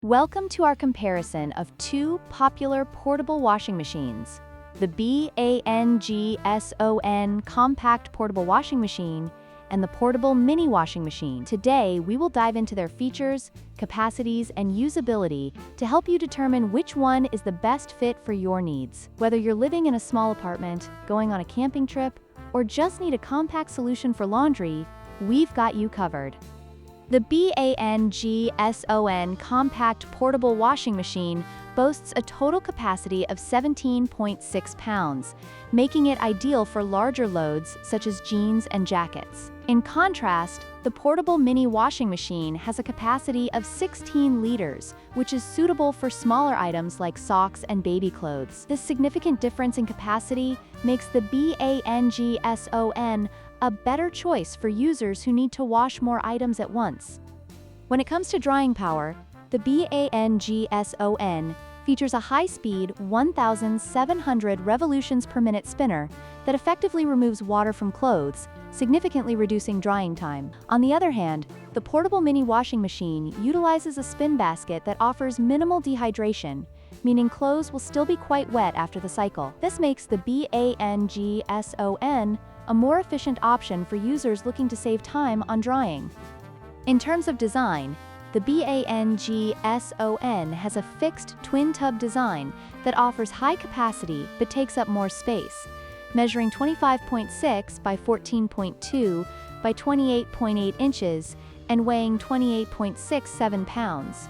Welcome to our comparison of two popular portable washing machines, the BANGSON Compact Portable Washing Machine and the Portable Mini Washing Machine. Today, we will dive into their features, capacities, and usability to help you determine which one is the best fit for your needs. Whether you're living in a small apartment, going on a camping trip, or just need a compact solution for laundry, we've got you covered. The BANGSON Compact Portable Washing Machine boasts a total capacity of 17.6 pounds, making it ideal for larger loads such as jeans and jackets. In contrast, the Portable Mini Washing Machine has a capacity of 16 liters, which is suitable for smaller items like socks and baby clothes. This significant difference in capacity makes the BANGSON a better choice for users who need to wash more items at once. When it comes to drying power, the BANGSON features a high-speed 1,700 revolutions per minute spinner that effectively removes water from clothes, significantly reducing drying time. On the other hand, the Portable Mini Washing Machine utilizes a spin basket that offers minimal dehydration, meaning clothes will still be quite wet after the cycle. This makes the BANGSON a more efficient option for users looking to save time on drying. In terms of design, the BANGSON has a fixed twin-tub design that offers high capacity but takes up more space, measuring 25.6 by 14.2 by 28.8 inches and weighing 28.67 pounds.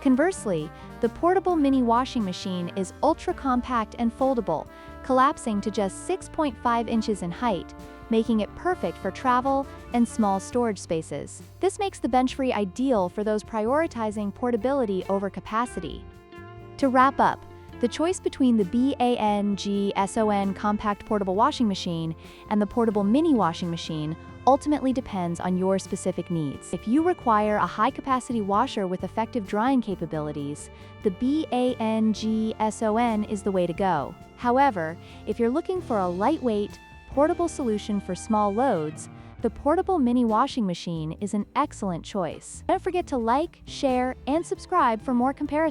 Conversely, the Portable Mini Washing Machine is ultra-compact and foldable, collapsing to just 6.5 inches in height, making it perfect for travel and small storage spaces. This makes the bench-free ideal for those prioritizing portability over capacity. To wrap up, the choice between the BANGSON Compact Portable Washing Machine and the Portable Mini Washing Machine ultimately depends on your specific needs. If you require a high-capacity washer with effective drying capabilities, the BANGSON is the way to go. However, if you're looking for a lightweight, portable solution for small loads, the Portable Mini Washing Machine is an excellent choice. Don't forget to like, share, and subscribe for more comparisons.